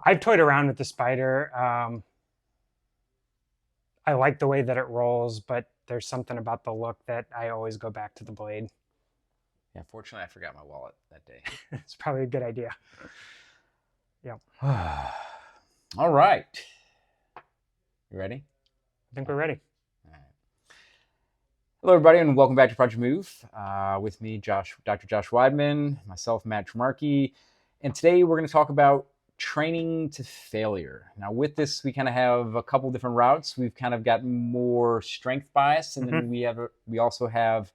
I've toyed around with the spider. I like the way that it rolls, but there's something about the look that I always go back to the blade. Yeah, fortunately, I forgot my wallet that day. It's probably a good idea. Yeah, All right. You ready? I think we're ready. All right. Hello, everybody, and welcome back to Project Move. With me, Dr. Josh Weidman, myself, Matt Tremarkey, and today we're going to talk about training to failure. Now, with this, we kind of have a couple different routes. We've kind of got more strength bias, and then we also have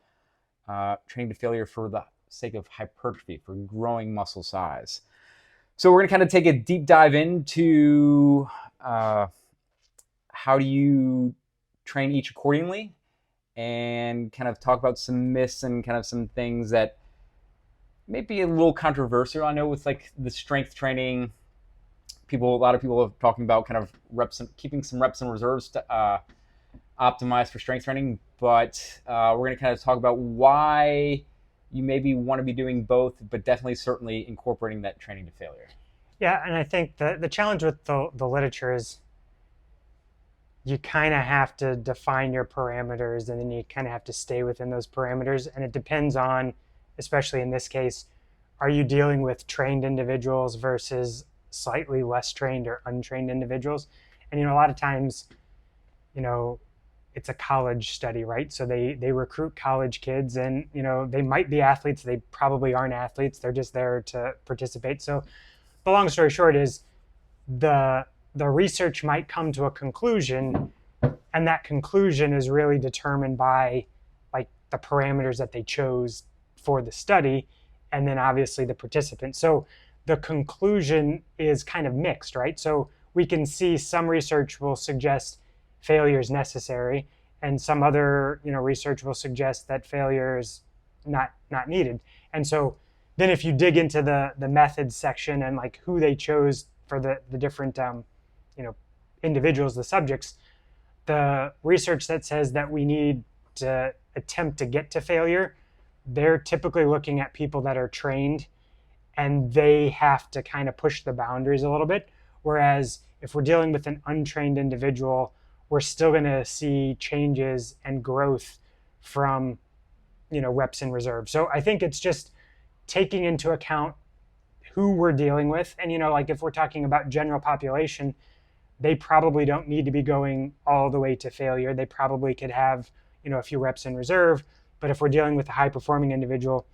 training to failure for the sake of hypertrophy, for growing muscle size. So we're going to kind of take a deep dive into how do you train each accordingly, and kind of talk about some myths and kind of some things that may be a little controversial. I know with like the strength training, a lot of people are talking about kind of reps and keeping some reps and reserves to optimize for strength training, but we're going to kind of talk about why you maybe want to be doing both, but definitely certainly incorporating that training to failure. Yeah, and I think the challenge with the literature is you kind of have to define your parameters, and then you kind of have to stay within those parameters. And it depends on, especially in this case, are you dealing with trained individuals versus slightly less trained or untrained individuals? And, a lot of times, it's a college study, right? So they recruit college kids, and, they might be athletes. They probably aren't athletes. They're just there to participate. So the long story short is the research might come to a conclusion, and that conclusion is really determined by like the parameters that they chose for the study, and then obviously the participants. So the conclusion is kind of mixed, right? So we can see some research will suggest failure is necessary, and some other research will suggest that failure is not needed. And so then if you dig into the methods section and like who they chose for the different individuals, the subjects, the research that says that we need to attempt to get to failure, they're typically looking at people that are trained, and they have to kind of push the boundaries a little bit. Whereas if we're dealing with an untrained individual, we're still going to see changes and growth from reps in reserve. So I think it's just taking into account who we're dealing with. And like if we're talking about general population, they probably don't need to be going all the way to failure. They probably could have a few reps in reserve. But if we're dealing with a high performing individual,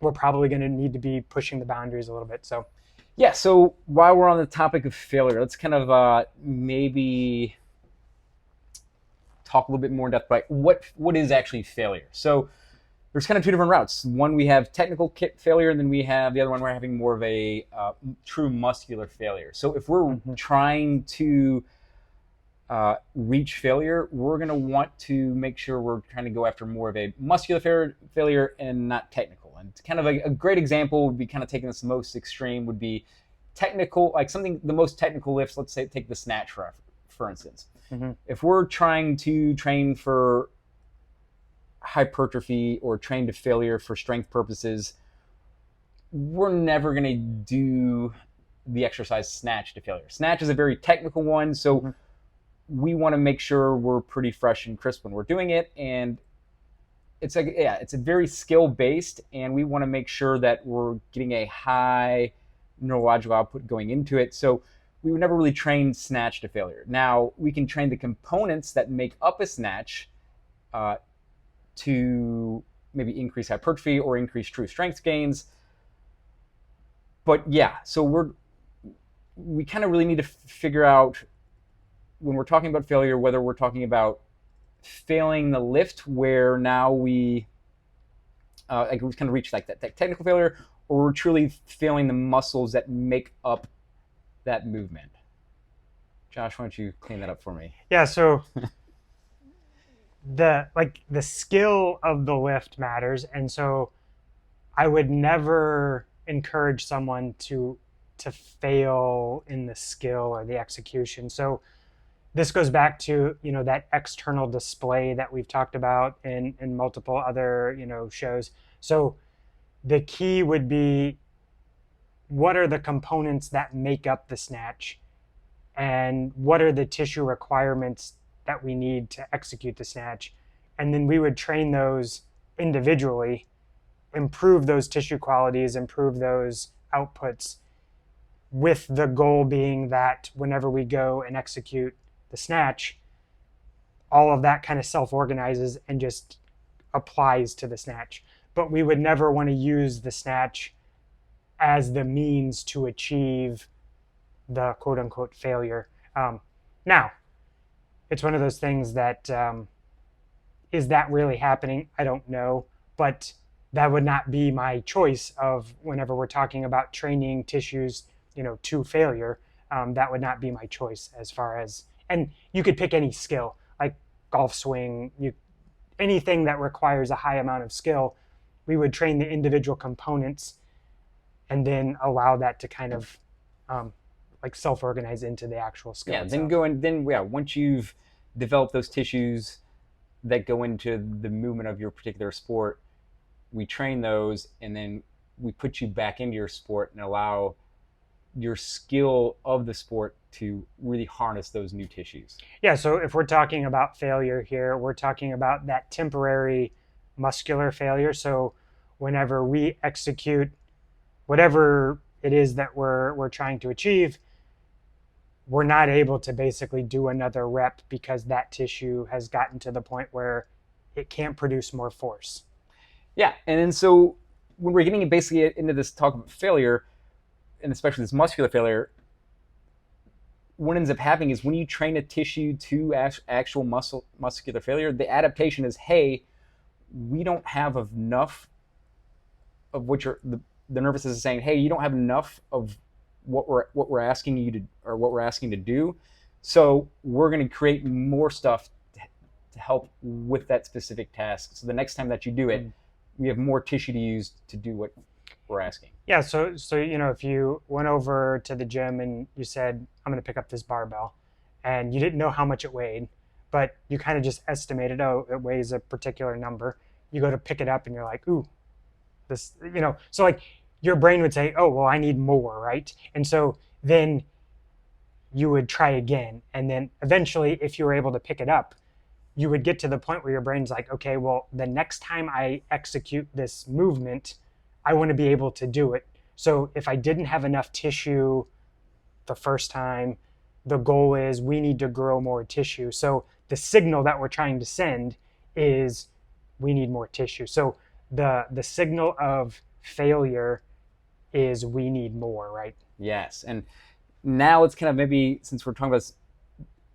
we're probably going to need to be pushing the boundaries a little bit. So yeah, so while we're on the topic of failure, let's kind of maybe talk a little bit more in depth about what is actually failure. So there's kind of two different routes. One, we have technical failure, and then we have the other one, we're having more of a true muscular failure. So if we're trying to reach failure, we're going to want to make sure we're trying to go after more of a muscular failure and not technical. And kind of a great example would be kind of taking this most extreme would be technical, like something, the most technical lifts, let's say take the snatch for instance. If we're trying to train for hypertrophy or train to failure for strength purposes, we're never going to do the exercise snatch to failure. Snatch is a very technical one, so we want to make sure we're pretty fresh and crisp when we're doing it. And it's like, yeah, it's a very skill based, and we want to make sure that we're getting a high neurological output going into it. So we would never really train snatch to failure. Now we can train the components that make up a snatch to maybe increase hypertrophy or increase true strength gains. But yeah, so we kind of really need to figure out when we're talking about failure, whether we're talking about failing the lift where now we like we kind of reach like that technical failure, or we're truly failing the muscles that make up that movement. Josh, why don't you clean that up for me? Yeah, so the skill of the lift matters, and so I would never encourage someone to fail in the skill or the execution. So this goes back to that external display that we've talked about in multiple other shows. So the key would be what are the components that make up the snatch, and what are the tissue requirements that we need to execute the snatch. And then we would train those individually, improve those tissue qualities, improve those outputs, with the goal being that whenever we go and execute the snatch, all of that kind of self-organizes and just applies to the snatch. But we would never want to use the snatch as the means to achieve the quote unquote failure. Now, it's one of those things that is that really happening? I don't know. But that would not be my choice of whenever we're talking about training tissues, to failure. That would not be my choice as far as, and you could pick any skill like golf swing, anything that requires a high amount of skill. We would train the individual components and then allow that to kind of like self-organize into the actual skill. Yeah, itself. then go in. Then once you've developed those tissues that go into the movement of your particular sport, we train those, and then we put you back into your sport and allow your skill of the sport to really harness those new tissues. Yeah, so if we're talking about failure here, we're talking about that temporary muscular failure. So whenever we execute whatever it is that we're trying to achieve, we're not able to basically do another rep because that tissue has gotten to the point where it can't produce more force. Yeah, and then so when we're getting basically into this talk about failure, and especially this muscular failure, what ends up happening is when you train a tissue to actual muscular failure, the adaptation is, hey, we don't have enough of what the nervous system is saying, hey, you don't have enough of what we're asking you to, or what we're asking to do, so we're going to create more stuff to help with that specific task. So the next time that you do it, we have more tissue to use to do what we're asking. Yeah, so if you went over to the gym and you said, I'm going to pick up this barbell, and you didn't know how much it weighed, but you kind of just estimated, oh, it weighs a particular number. You go to pick it up and you're like, ooh, this, so like your brain would say, oh, well, I need more, right? And so then you would try again. And then eventually, if you were able to pick it up, you would get to the point where your brain's like, okay, well, the next time I execute this movement, I want to be able to do it. So if I didn't have enough tissue the first time, the goal is we need to grow more tissue. So the signal that we're trying to send is we need more tissue. So the signal of failure is we need more, right? Yes, and now it's kind of, maybe since we're talking about this,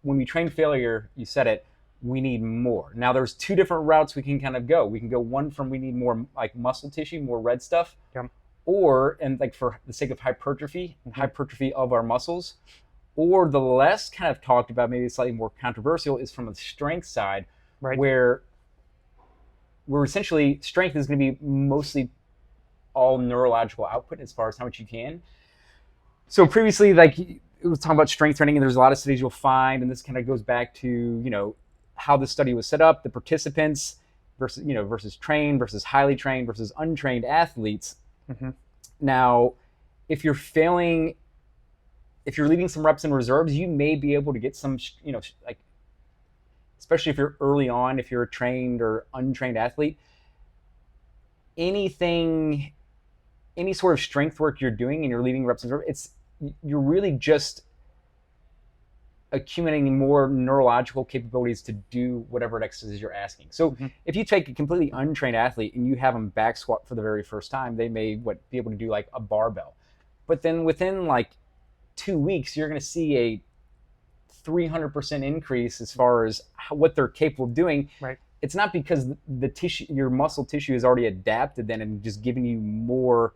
when we train failure, you said it, we need more. Now there's two different routes we can kind of go. We can go one from we need more like muscle tissue, more red stuff, or, and like for the sake of hypertrophy, hypertrophy of our muscles, or the less kind of talked about, maybe slightly more controversial, is from the strength side, Right. where we're essentially, strength is going to be mostly all neurological output as far as how much you can. So previously, like it was talking about strength training, and there's a lot of studies you'll find, and this kind of goes back to, how the study was set up, the participants versus trained versus highly trained versus untrained athletes. Now, if you're failing, if you're leaving some reps in reserves, you may be able to get some, like, especially if you're early on, if you're a trained or untrained athlete, any sort of strength work you're doing and you're leaving reps in reserve, you're really just accumulating more neurological capabilities to do whatever exercises you're asking. So if you take a completely untrained athlete and you have them back squat for the very first time, they may be able to do like a barbell. But then within like 2 weeks, you're going to see a 300% increase as far as what they're capable of doing. Right. It's not because the tissue, your muscle tissue, is already adapted then and just giving you more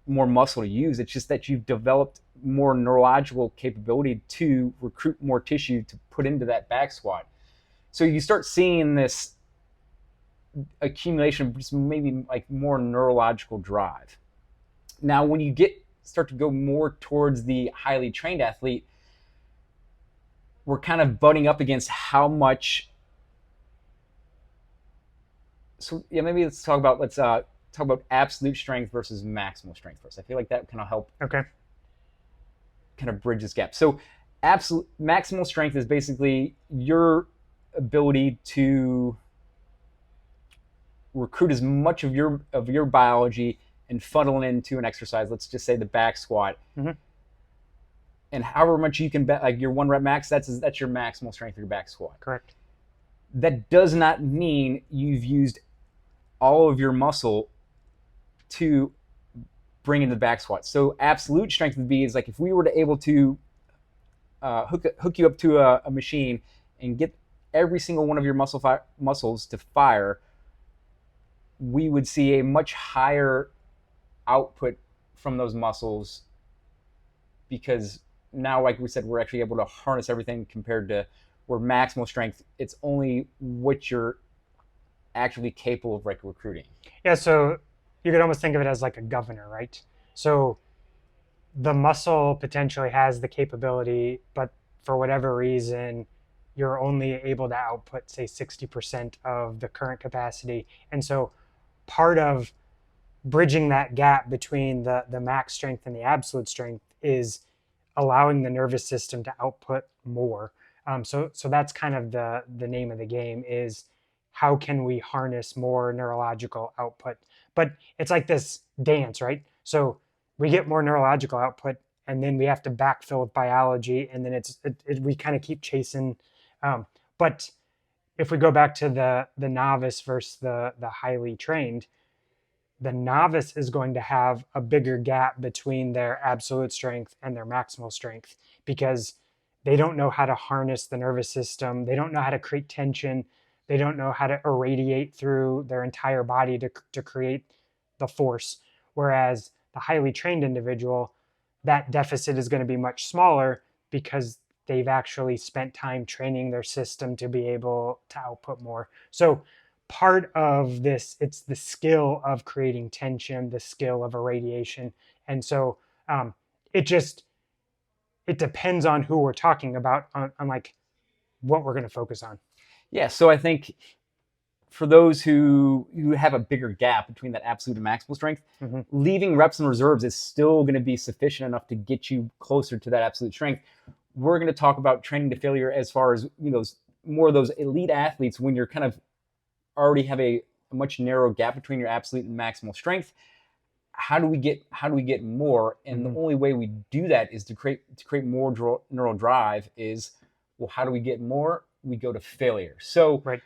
muscle to use. It's just that you've developed more neurological capability to recruit more tissue to put into that back squat. So you start seeing this accumulation of just maybe like more neurological drive. Now, when you start to go more towards the highly trained athlete, we're kind of butting up against how much. So yeah, maybe let's talk talk about absolute strength versus maximal strength first. I feel like that kind of help Okay. kind of bridge this gap. So absolute maximal strength is basically your ability to recruit as much of your biology and funnel it into an exercise. Let's just say the back squat, Mm-hmm. and however much you can bet, like your 1 rep max, that's your maximal strength of your back squat. Correct. That does not mean you've used all of your muscle to bring into the back squat. So absolute strength would be is like if we were to able to hook you up to a machine and get every single one of your muscles to fire, we would see a much higher output from those muscles, because now, like we said, we're actually able to harness everything, compared to where maximal strength, it's only what you're actually capable of recruiting. Yeah, so you could almost think of it as like a governor, right? So the muscle potentially has the capability, but for whatever reason, you're only able to output, say, 60% of the current capacity. And so part of bridging that gap between the max strength and the absolute strength is allowing the nervous system to output more. So that's kind of the name of the game, is how can we harness more neurological output? But it's like this dance, right? So we get more neurological output, and then we have to backfill with biology, and then we kind of keep chasing. But if we go back to the novice versus the highly trained, the novice is going to have a bigger gap between their absolute strength and their maximal strength, because they don't know how to harness the nervous system. They don't know how to create tension. They don't know how to irradiate through their entire body to create the force. Whereas the highly trained individual, that deficit is going to be much smaller, because they've actually spent time training their system to be able to output more. So part of this, it's the skill of creating tension, the skill of irradiation. And so um, it depends on who we're talking about, on like what we're going to focus on. Yeah, so I think for those who have a bigger gap between that absolute and maximal strength, Mm-hmm. leaving reps and reserves is still going to be sufficient enough to get you closer to that absolute strength. We're going to talk about training to failure as far as more of those elite athletes, when you're kind of already have a much narrow gap between your absolute and maximal strength. How do we get more? And Mm-hmm. the only way we do that is to create more neural drive. Is, well, how do we get more? We go to failure. So Right.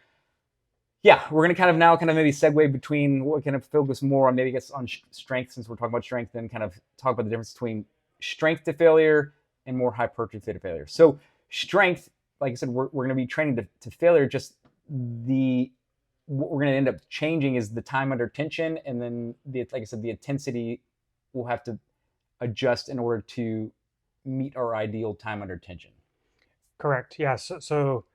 yeah, we're going to kind of maybe segue between what kind of focus more on, maybe on strength, since we're talking about strength, and kind of talk about the difference between strength to failure and more hypertrophy to failure. So strength, like I said, we're going to be training to failure. Just what we're going to end up changing is the time under tension, and then like I said, the intensity will have to adjust in order to meet our ideal time under tension. Correct. Yeah. So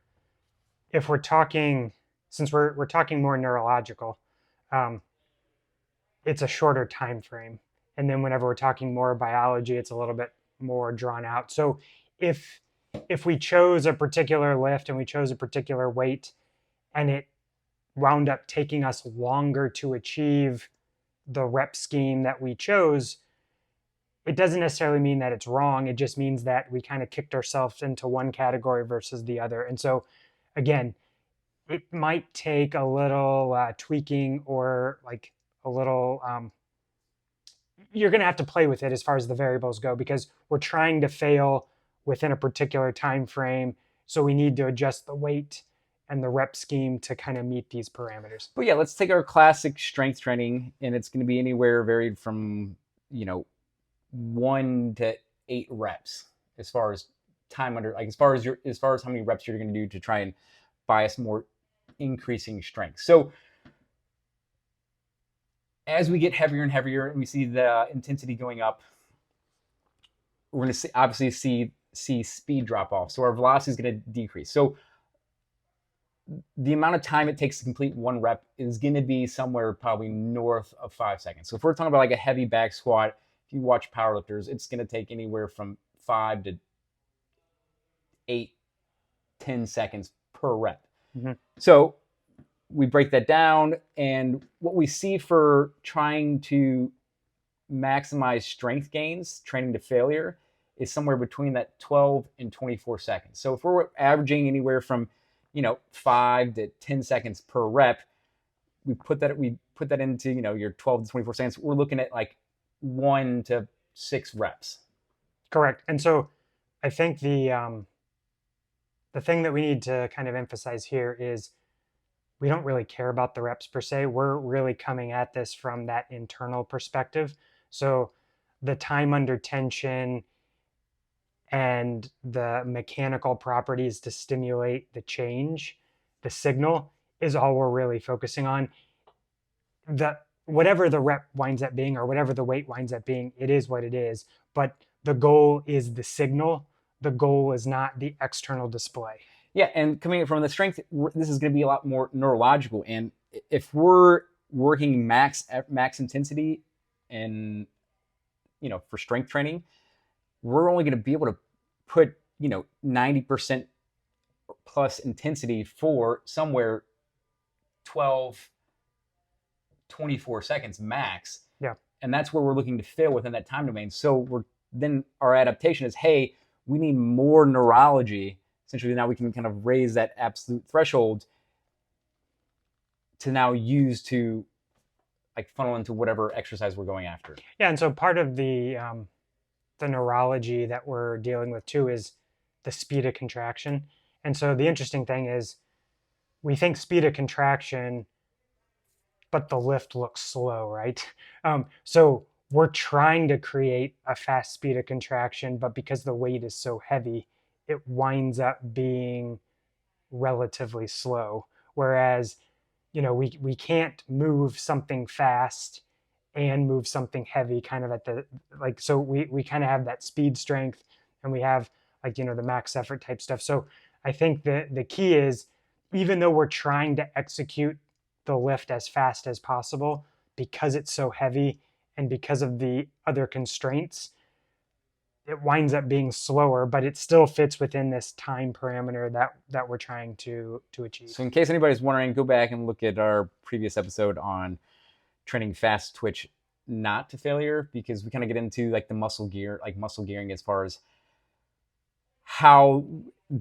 if we're talking, since we're talking more neurological, um, it's a shorter time frame. And then whenever we're talking more biology, it's a little bit more drawn out. So if we chose a particular lift and we chose a particular weight, and it wound up taking us longer to achieve the rep scheme that we chose, it doesn't necessarily mean that it's wrong. It just means that we kind of kicked ourselves into one category versus the other. And so again, it might take a little tweaking, or like a little you're going to have to play with it as far as the variables go, because we're trying to fail within a particular time frame. So we need to adjust the weight and the rep scheme to kind of meet these parameters. But yeah, let's take our classic strength training, and it's going to be anywhere varied from 1 to 8 reps, as far as time under, like as far as how many reps you're going to do to try and bias more increasing strength. So as we get heavier and heavier, and we see the intensity going up, we're going to obviously see speed drop off. So our velocity is going to decrease. So the amount of time it takes to complete 1 rep is going to be somewhere probably north of 5 seconds. So if we're talking about like a heavy back squat, if you watch powerlifters, it's going to take anywhere from 5 to 8, 10 seconds per rep. Mm-hmm. So we break that down, and what we see for trying to maximize strength gains, training to failure, is somewhere between that 12 and 24 seconds. So if we're averaging anywhere from 5 to 10 seconds per rep, we put that into your 12 to 24 seconds. We're looking at like 1 to 6 reps. Correct. And so I think the thing that we need to kind of emphasize here is we don't really care about the reps per se. We're really coming at this from that internal perspective. So the time under tension and the mechanical properties to stimulate the change, the signal, is all we're really focusing on. The whatever the rep winds up being or whatever the weight winds up being, it is what it is. But the goal is the signal. The goal is not the external display. Yeah, and coming from the strength, this is going to be a lot more neurological. And if we're working max intensity and for strength training, we're only going to be able to put 90% plus intensity for somewhere 12 24 seconds max. Yeah. And that's where we're looking to fail within that time domain. So then our adaptation is, hey, we need more neurology. Essentially, now we can kind of raise that absolute threshold to now use to like funnel into whatever exercise we're going after. Yeah, and so part of the neurology that we're dealing with too is the speed of contraction. And so the interesting thing is we think speed of contraction, but the lift looks slow, right? So we're trying to create a fast speed of contraction, but because the weight is so heavy, it winds up being relatively slow. Whereas, we can't move something fast and move something heavy kind of at the so we kind of have that speed strength and we have the max effort type stuff. So I think the key is, even though we're trying to execute the lift as fast as possible, because it's so heavy and because of the other constraints, it winds up being slower, but it still fits within this time parameter that we're trying to achieve. So in case anybody's wondering, go back and look at our previous episode on training fast twitch not to failure, because we kind of get into like the muscle gearing, as far as how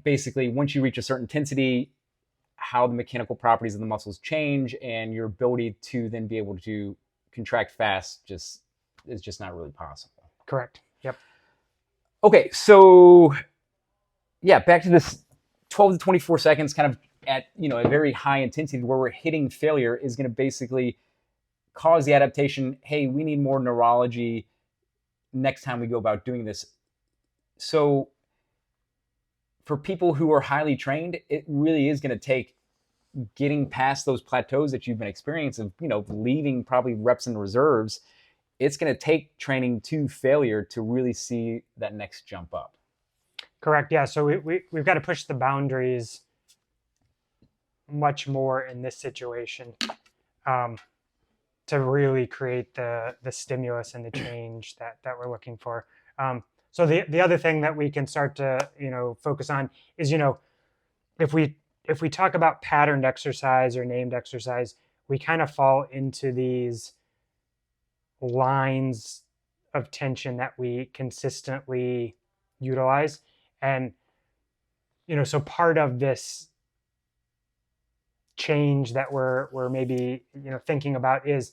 basically once you reach a certain intensity, how the mechanical properties of the muscles change, and your ability to then be able to contract fast is just not really possible. Correct. Yep. Okay, so yeah, back to this 12 to 24 seconds kind of at a very high intensity where we're hitting failure is going to basically cause the adaptation. Hey, we need more neurology next time we go about doing this. So for people who are highly trained, it really is going to take getting past those plateaus that you've been experiencing of, leaving probably reps and reserves. It's going to take training to failure to really see that next jump up. Correct. Yeah. So we've got to push the boundaries much more in this situation to really create the stimulus and the change that we're looking for. So the other thing that we can start to focus on is if we talk about patterned exercise or named exercise, we kind of fall into these lines of tension that we consistently utilize. And so part of this change that we're maybe thinking about is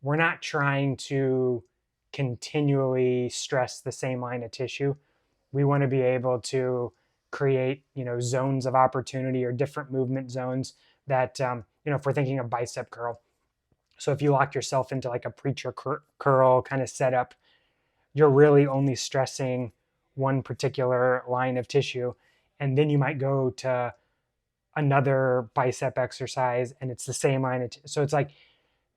we're not trying to continually stress the same line of tissue. We want to be able to create zones of opportunity or different movement zones that if we're thinking of bicep curl. So if you lock yourself into like a preacher curl kind of setup, you're really only stressing one particular line of tissue, and then you might go to another bicep exercise and it's the same line of so it's like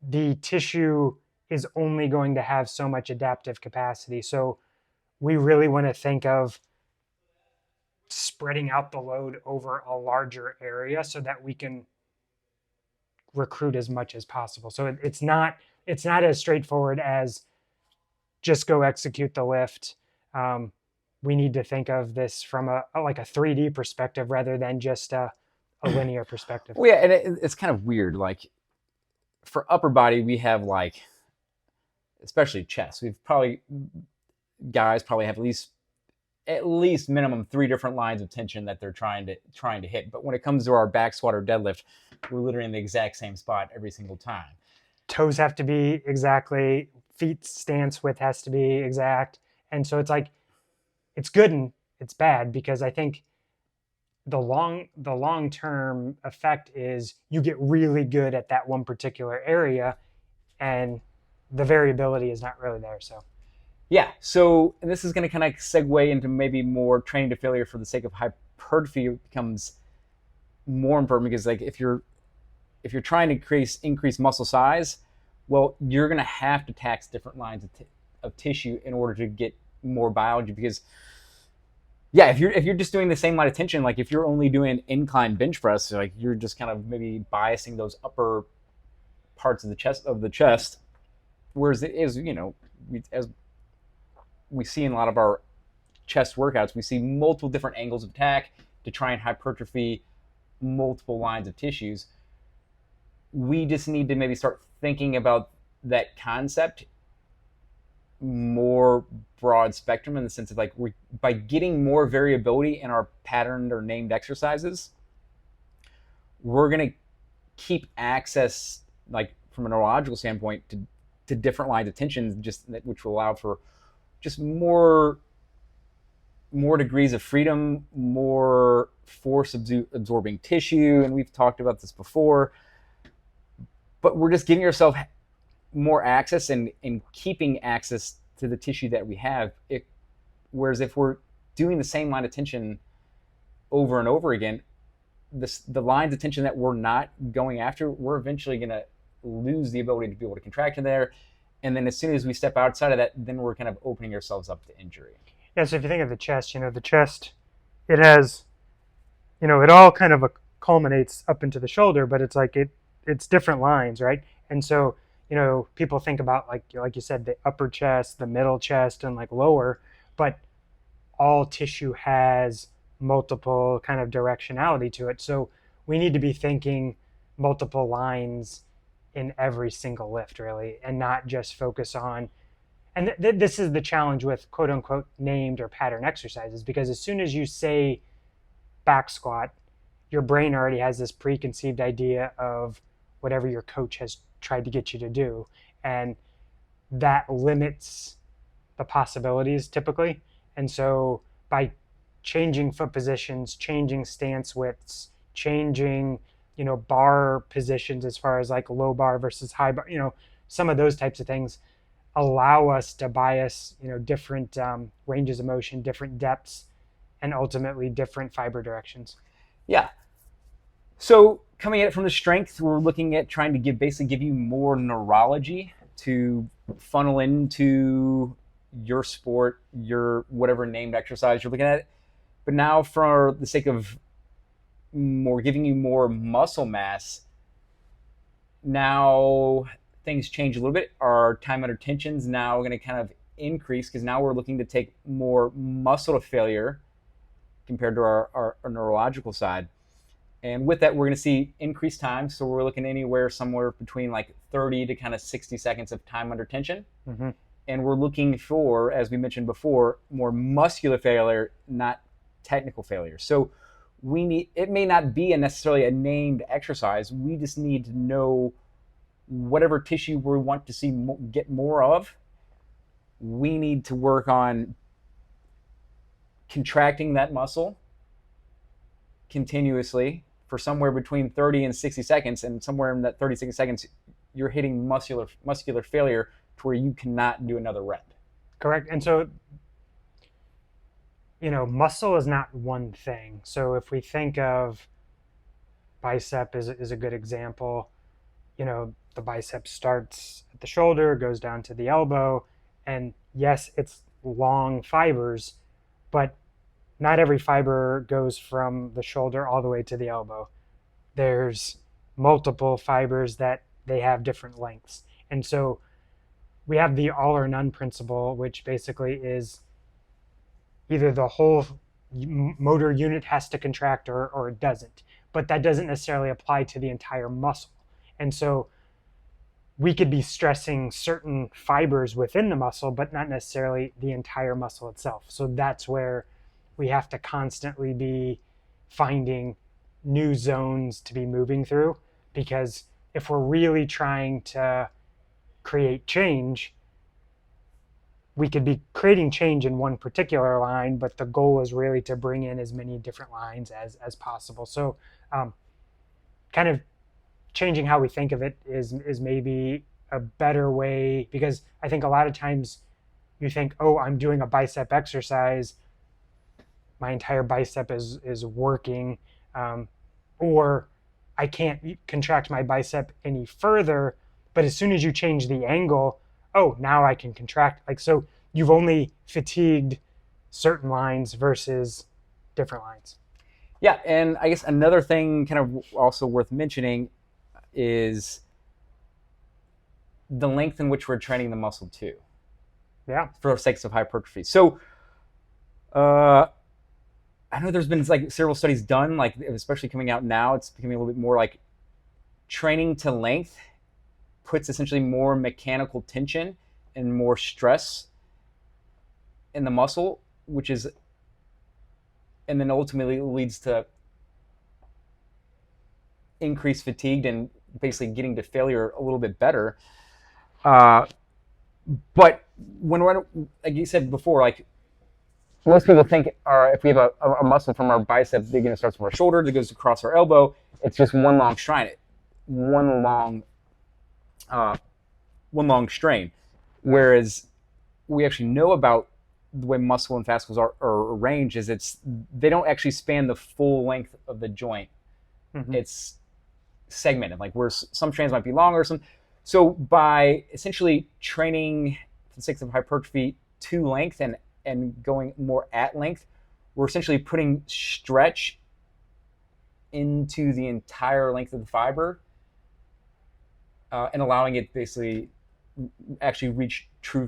the tissue is only going to have so much adaptive capacity. So we really want to think of spreading out the load over a larger area so that we can recruit as much as possible. So it's not as straightforward as just go execute the lift. We need to think of this from a 3D perspective rather than just a a linear perspective. Well, yeah, and it's kind of weird. Like for upper body, we have like, especially chest. We've probably guys probably have at least minimum 3 different lines of tension that they're trying to hit. But when it comes to our back squat or deadlift, we're literally in the exact same spot every single time. Toes have to be exactly, feet stance width has to be exact. And so it's like, it's good and it's bad, because I think the long term effect is you get really good at that one particular area, and the variability is not really there. So Yeah. So and this is going to kind of segue into maybe more training to failure for the sake of hypertrophy becomes more important, because like if you're trying to increase muscle size, well, you're going to have to tax different lines of tissue in order to get more biology. Because yeah, if you're just doing the same line of tension, like if you're only doing incline bench press, like you're just kind of maybe biasing those upper parts of the chest. Whereas it is, as we see in a lot of our chest workouts, we see multiple different angles of attack to try and hypertrophy multiple lines of tissues. We just need to maybe start thinking about that concept more broad spectrum, in the sense of like by getting more variability in our patterned or named exercises, we're going to keep access, like from a neurological standpoint, to different lines of tension, which will allow for just more degrees of freedom, more force absorbing tissue. And we've talked about this before, but we're just giving yourself more access and keeping access to the tissue that we have. Whereas if we're doing the same line of tension over and over again, the lines of tension that we're not going after, we're eventually going to lose the ability to be able to contract in there. And then as soon as we step outside of that, then we're kind of opening ourselves up to injury. yeah, so if you think of the chest, the chest, it has, it all kind of culminates up into the shoulder, but it's like it's different lines, right? And so people think about, like you said, the upper chest, the middle chest, and like lower, but all tissue has multiple kind of directionality to it. So we need to be thinking multiple lines in every single lift, really, and not just focus on. And this is the challenge with quote unquote named or pattern exercises, because as soon as you say back squat, your brain already has this preconceived idea of whatever your coach has tried to get you to do. And that limits the possibilities typically. And so by changing foot positions, changing stance widths, changing, bar positions as far as like low bar versus high bar, some of those types of things allow us to bias, different ranges of motion, different depths, and ultimately different fiber directions. Yeah. So coming at it from the strength, we're looking at trying to basically give you more neurology to funnel into your sport, your whatever named exercise you're looking at. But now, for the sake of giving you more muscle mass, now things change a little bit. Our time under tension is now going to kind of increase, because now we're looking to take more muscle to failure compared to our neurological side. And with that, we're going to see increased time. So we're looking somewhere between like 30 to kind of 60 seconds of time under tension. Mm-hmm. And we're looking for, as we mentioned before, more muscular failure, not technical failure. So it may not be necessarily a named exercise. We just need to know whatever tissue we want to see get more of. We need to work on contracting that muscle continuously for somewhere between 30 and 60 seconds, and somewhere in that 30-60 seconds, you're hitting muscular failure to where you cannot do another rep. Correct. And so, muscle is not one thing. So if we think of bicep is a good example, the bicep starts at the shoulder, goes down to the elbow, and yes, it's long fibers, but not every fiber goes from the shoulder all the way to the elbow. There's multiple fibers that they have different lengths. And so we have the all or none principle, which basically is either the whole motor unit has to contract or it doesn't. but that doesn't necessarily apply to the entire muscle. And so we could be stressing certain fibers within the muscle, but not necessarily the entire muscle itself. So that's where we have to constantly be finding new zones to be moving through, because if we're really trying to create change, we could be creating change in one particular line, but the goal is really to bring in as many different lines as possible. So kind of changing how we think of it is maybe a better way, because I think a lot of times you think, oh, I'm doing a bicep exercise, my entire bicep is working, or I can't contract my bicep any further. But as soon as you change the angle, oh, now I can contract. Like, so you've only fatigued certain lines versus different lines. Yeah, and I guess another thing kind of also worth mentioning is the length in which we're training the muscle too, Yeah. for sakes of hypertrophy. So I know there's been like several studies done, like especially coming out now, it's becoming a little bit more like training to length puts essentially more mechanical tension and more stress in the muscle, which is, and then ultimately leads to increased fatigue and basically getting to failure a little bit better. But when we're, like you said before, like most people think, if we have a muscle from our bicep, it starts from our shoulder, that goes across our elbow, it's just one long strain, one long strain. Whereas we actually know about the way muscle and fascicles are arranged is they don't actually span the full length of the joint. Mm-hmm. It's segmented, like where some strands might be longer. So by essentially training for the sake of hypertrophy to length and going more at length, we're essentially putting stretch into the entire length of the fiber, and allowing it basically actually reach true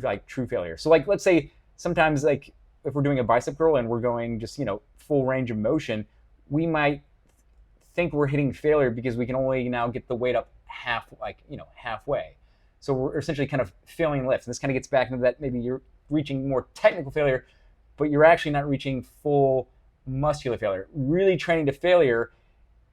failure. So like, let's say sometimes like if we're doing a bicep curl and we're going just full range of motion, we might think we're hitting failure because we can only now get the weight up halfway. So we're essentially kind of failing lifts. And this kind of gets back into that maybe you're reaching more technical failure, but you're actually not reaching full muscular failure. Really training to failure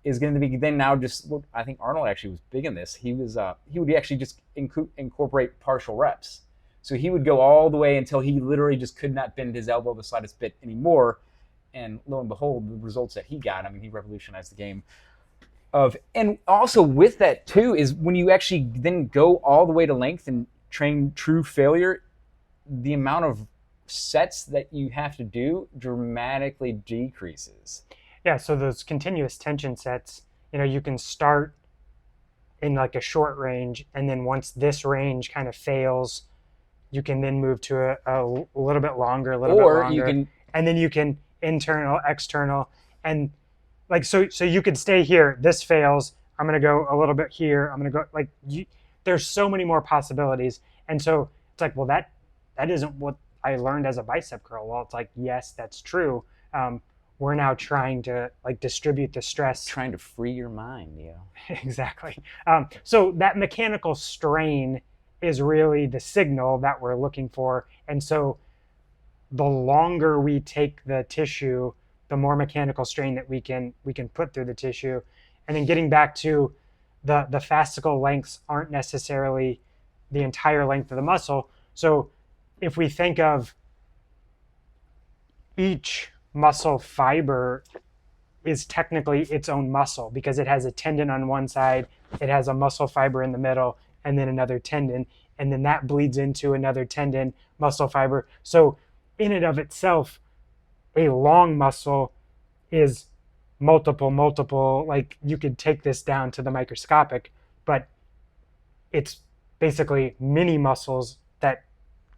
is going to be then now just, I think Arnold actually was big in this. He would actually just incorporate partial reps. So he would go all the way until he literally just could not bend his elbow the slightest bit anymore. And lo and behold, the results that he got, I mean, he revolutionized the game. And also with that too is when you actually then go all the way to length and train true failure, the amount of sets that you have to do dramatically decreases. Yeah, so those continuous tension sets, you can start in like a short range, and then once this range kind of fails, you can then move to a little bit longer, and then you can internal, external, and like so you could stay here. This fails. I'm gonna go a little bit here. I'm gonna go there's so many more possibilities, and so it's like, well, that isn't what I learned as a bicep curl. Well, it's like, yes, that's true. We're now trying to like distribute the stress. Trying to free your mind, Exactly. So that mechanical strain is really the signal that we're looking for. And so the longer we take the tissue, the more mechanical strain that we can put through the tissue. And then getting back to the fascicle lengths aren't necessarily the entire length of the muscle. So if we think of each muscle fiber is technically its own muscle, because it has a tendon on one side, it has a muscle fiber in the middle, and then another tendon, and then that bleeds into another tendon, muscle fiber. So in and of itself, a long muscle is multiple, like you could take this down to the microscopic, but it's basically mini muscles that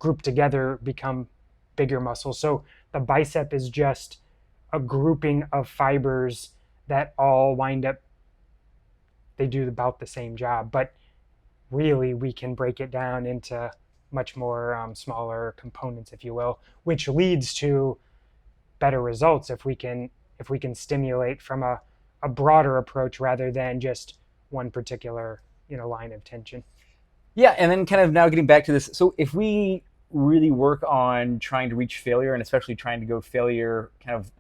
group together become bigger muscles. So the bicep is just a grouping of fibers that all wind up, they do about the same job, but really we can break it down into much more smaller components, if you will, which leads to better results if we can stimulate from a a broader approach rather than just one particular line of tension. Yeah, and then kind of now getting back to this. So if we really work on trying to reach failure, and especially trying to go failure, kind of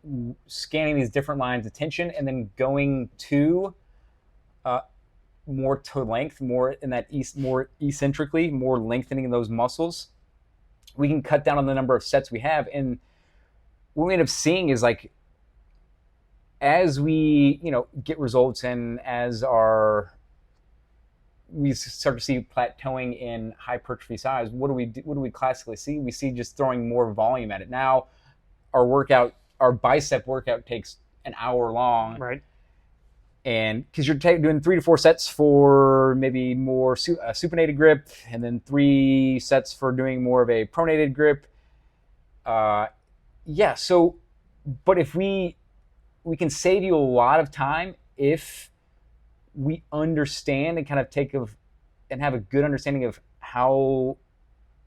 scanning these different lines of tension, and then going to uh, more to length, more in that more eccentrically, more lengthening those muscles, we can cut down on the number of sets we have. And what we end up seeing is like as we get results and as our we start to see plateauing in hypertrophy size, what do we classically see? We see just throwing more volume at it. Now our bicep workout takes an hour long, Right. and because you're doing 3 to 4 sets for maybe more supinated grip, and then 3 sets for doing more of a pronated grip. Yeah. So, but if we can save you a lot of time if we understand and kind of and have a good understanding of how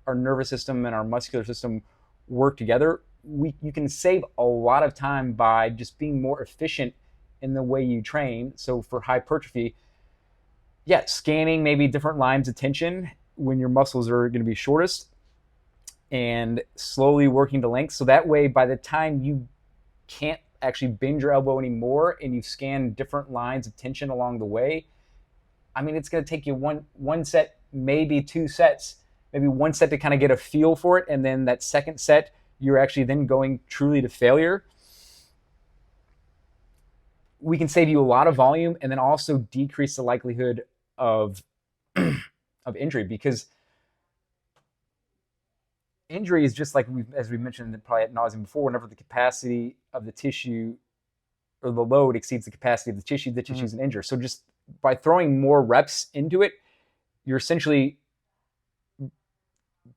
our nervous system and our muscular system work together. You can save a lot of time by just being more efficient in the way you train. So for hypertrophy, yeah, scanning maybe different lines of tension when your muscles are going to be shortest, and slowly working to length. So that way, by the time you can't actually bend your elbow anymore and you've scanned different lines of tension along the way, I mean, it's going to take you one set, maybe 2 sets, maybe 1 set to kind of get a feel for it, and then that second set, you're actually then going truly to failure. We can save you a lot of volume and then also decrease the likelihood of of injury, because injury is just like as we mentioned probably ad nauseum before. Whenever the capacity of the tissue or the load exceeds the capacity of the tissue is an injury. So just by throwing more reps into it, you're essentially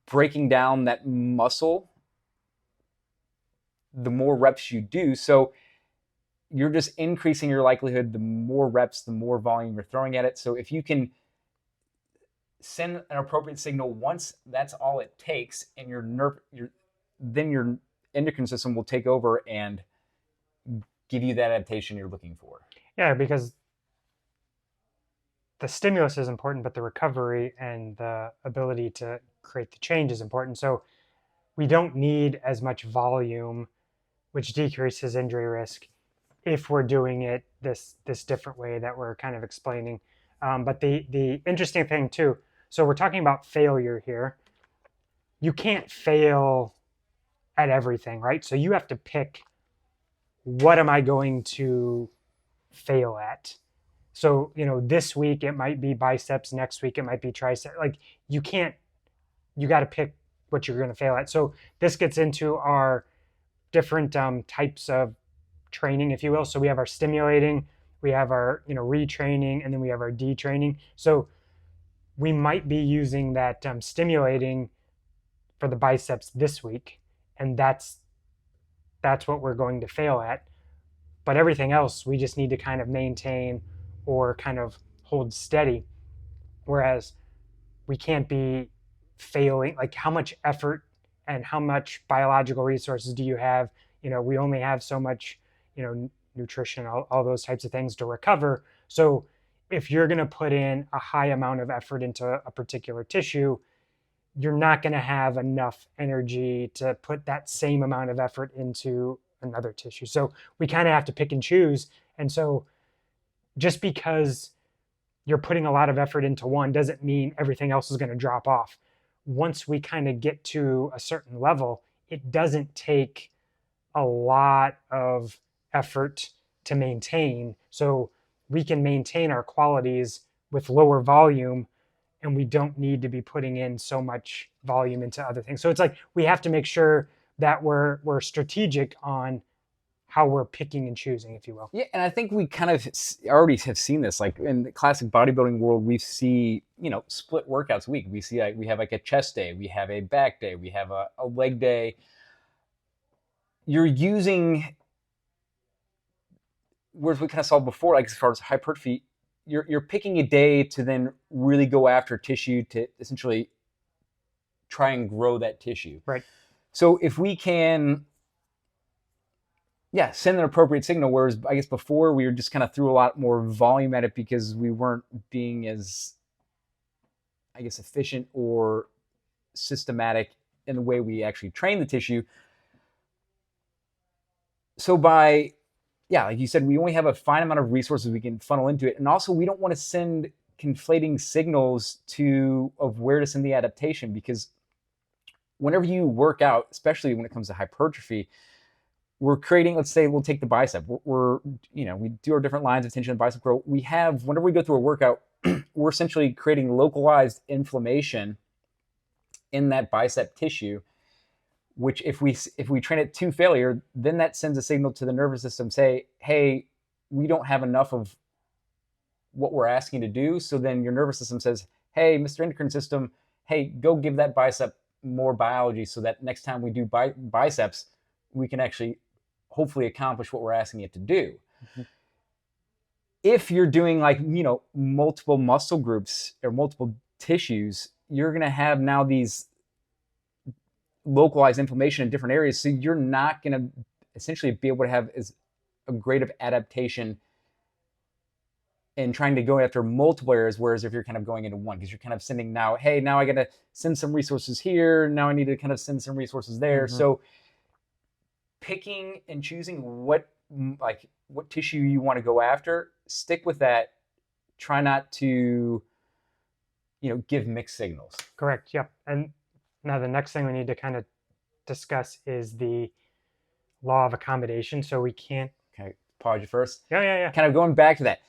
breaking down that muscle the more reps you do. So you're just increasing your likelihood. The more reps, the more volume you're throwing at it. So if you can send an appropriate signal once, that's all it takes, and then your endocrine system will take over and give you that adaptation you're looking for. Yeah, because the stimulus is important, but the recovery and the ability to create the change is important. So we don't need as much volume, which decreases injury risk if we're doing it this different way that we're kind of explaining. But the interesting thing too, so we're talking about failure here. You can't fail at everything, right? So you have to pick, what am I going to fail at? So, this week it might be biceps, next week it might be tricep. Like you can't, you got to pick what you're going to fail at. So this gets into our different types of training, if you will. So we have our stimulating, we have our, retraining, and then we have our detraining. So we might be using that stimulating for the biceps this week, and that's what we're going to fail at. But everything else, we just need to kind of maintain or kind of hold steady. Whereas we can't be failing, like how much effort and how much biological resources do you have? We only have so much, nutrition, all those types of things to recover. So if you're going to put in a high amount of effort into a particular tissue, you're not going to have enough energy to put that same amount of effort into another tissue. So we kind of have to pick and choose. And so just because you're putting a lot of effort into one doesn't mean everything else is going to drop off. Once we kind of get to a certain level, it doesn't take a lot of effort to maintain. So we can maintain our qualities with lower volume, and we don't need to be putting in so much volume into other things. So it's like we have to make sure that we're strategic on how we're picking and choosing, if you will. Yeah, and I think we kind of already have seen this. Like in the classic bodybuilding world, we see split workouts a week. We see we have like a chest day, we have a back day, we have a leg day. You're using, whereas we kind of saw before, like as far as hypertrophy, you're picking a day to then really go after tissue to essentially try and grow that tissue. Right. So if we can yeah, send an appropriate signal. Whereas I guess before we were just kind of threw a lot more volume at it because we weren't being as, I guess, efficient or systematic in the way we actually train the tissue. So by, yeah, like you said, we only have a finite amount of resources we can funnel into it. And also we don't want to send conflating signals to of where to send the adaptation, because whenever you work out, especially when it comes to hypertrophy, we're creating, let's say we'll take the bicep. We do our different lines of tension and bicep curl. We have, whenever we go through a workout, we're essentially creating localized inflammation in that bicep tissue, which if we train it to failure, then that sends a signal to the nervous system, say, hey, we don't have enough of what we're asking to do. So then your nervous system says, hey, Mr. Endocrine System, hey, go give that bicep more biology so that next time we do biceps, we can actually hopefully accomplish what we're asking it to do. Mm-hmm. If you're doing multiple muscle groups or multiple tissues, you're going to have now these localized inflammation in different areas. So you're not going to essentially be able to have as a great of adaptation and trying to go after multiple areas, whereas if you're kind of going into one, because you're kind of sending now, hey, now I got to send some resources here. Now I need to kind of send some resources there. Mm-hmm. So picking and choosing what tissue you want to go after, stick with that. Try not to, give mixed signals. Correct. Yep. And now the next thing we need to kind of discuss is the law of accommodation. So we can't. Okay, pause you first. Yeah. Kind of going back to that.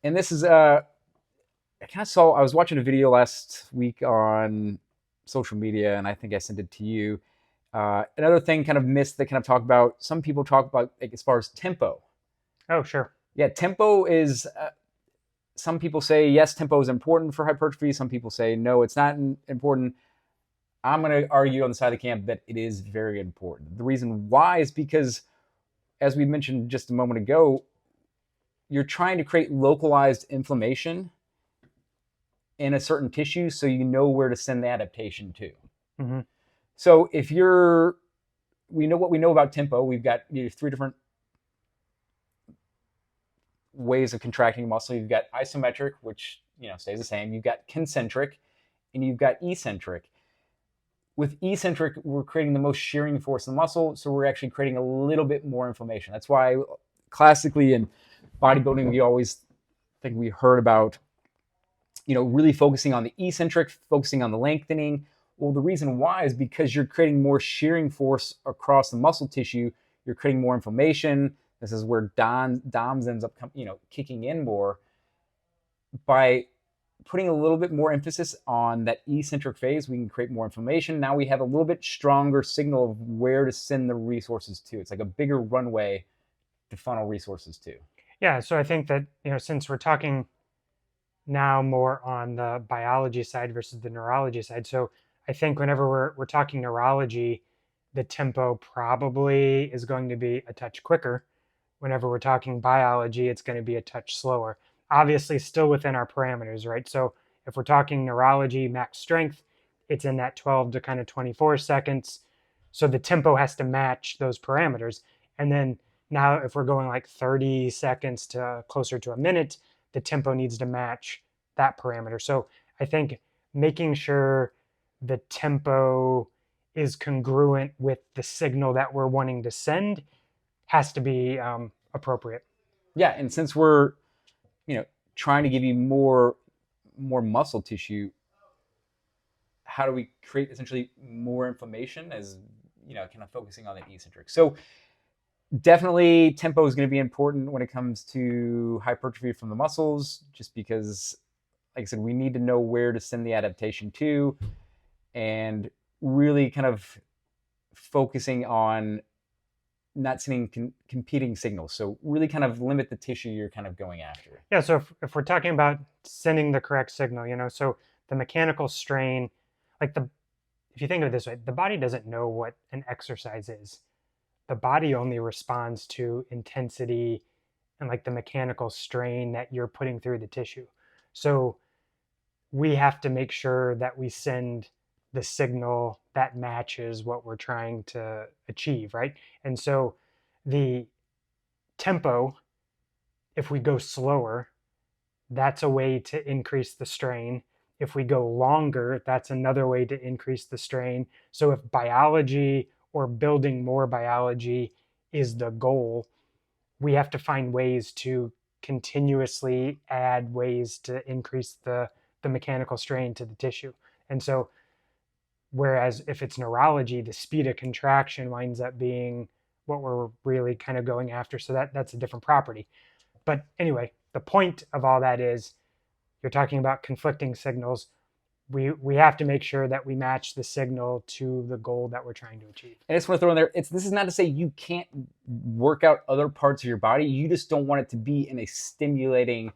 And this is, I was watching a video last week on social media, and I think I sent it to you. Another thing kind of missed that kind of talk about, some people talk about as far as tempo. Oh, sure. Yeah, tempo is, some people say, yes, tempo is important for hypertrophy. Some people say, no, it's not important. I'm going to argue on the side of the camp that it is very important. The reason why is because, as we mentioned just a moment ago, you're trying to create localized inflammation in a certain tissue so you know where to send the adaptation to. Mm-hmm. So if we know what we know about tempo. We've got 3 different ways of contracting muscle. You've got isometric, which stays the same. You've got concentric, and you've got eccentric. With eccentric, we're creating the most shearing force in the muscle, so we're actually creating a little bit more inflammation. That's why classically in bodybuilding, we always think we heard about, really focusing on the eccentric, focusing on the lengthening. Well, the reason why is because you're creating more shearing force across the muscle tissue. You're creating more inflammation. This is where DOMS ends up, kicking in more. By putting a little bit more emphasis on that eccentric phase, we can create more inflammation. Now we have a little bit stronger signal of where to send the resources to. It's like a bigger runway to funnel resources to. Yeah, so I think that, since we're talking now more on the biology side versus the neurology side, so I think whenever we're talking neurology, the tempo probably is going to be a touch quicker. Whenever we're talking biology, it's going to be a touch slower. Obviously, still within our parameters, right? So if we're talking neurology, max strength, it's in that 12 to kind of 24 seconds. So the tempo has to match those parameters. And then now if we're going like 30 seconds to closer to a minute, the tempo needs to match that parameter. So I think making sure the tempo is congruent with the signal that we're wanting to send has to be appropriate. Yeah, and since we're trying to give you more muscle tissue, how do we create essentially more inflammation, as kind of focusing on the eccentric? So definitely tempo is going to be important when it comes to hypertrophy from the muscles, just because, like I said, we need to know where to send the adaptation to, and really kind of focusing on not sending competing signals. So really kind of limit the tissue you're kind of going after. Yeah, so if we're talking about sending the correct signal, so the mechanical strain, if you think of it this way, the body doesn't know what an exercise is. The body only responds to intensity and the mechanical strain that you're putting through the tissue. So we have to make sure that we send the signal that matches what we're trying to achieve, right? And so the tempo, if we go slower, that's a way to increase the strain. If we go longer, that's another way to increase the strain. So if biology or building more biology is the goal, we have to find ways to continuously add ways to increase the mechanical strain to the tissue. And so, whereas if it's neurology, the speed of contraction winds up being what we're really kind of going after. So that's a different property. But anyway, the point of all that is you're talking about conflicting signals. We have to make sure that we match the signal to the goal that we're trying to achieve. And I just want to throw in there, this is not to say you can't work out other parts of your body. You just don't want it to be in a stimulating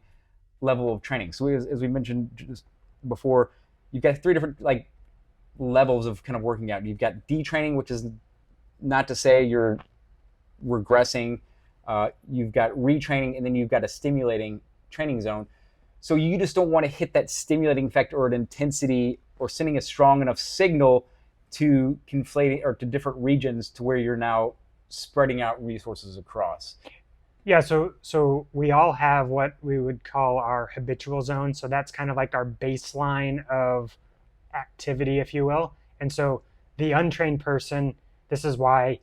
level of training. So as we mentioned just before, you've got 3 different like levels of kind of working out. You've got detraining, which is not to say you're regressing. You've got retraining, and then you've got a stimulating training zone. So you just don't want to hit that stimulating factor or an intensity or sending a strong enough signal to conflating or to different regions to where you're now spreading out resources across. Yeah, so we all have what we would call our habitual zone. So that's kind of like our baseline of activity, if you will. And so the untrained person, this is why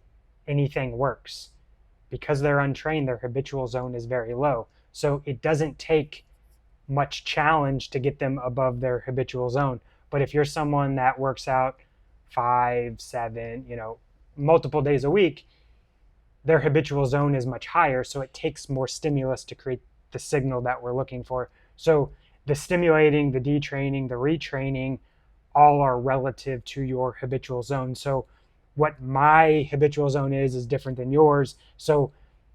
anything works. Because they're untrained, their habitual zone is very low. So it doesn't take much challenge to get them above their habitual zone. But if you're someone that works out 5, 7, multiple days a week, their habitual zone is much higher. So it takes more stimulus to create the signal that we're looking for. So the stimulating, the detraining, the retraining, all are relative to your habitual zone. So what my habitual zone is different than yours. So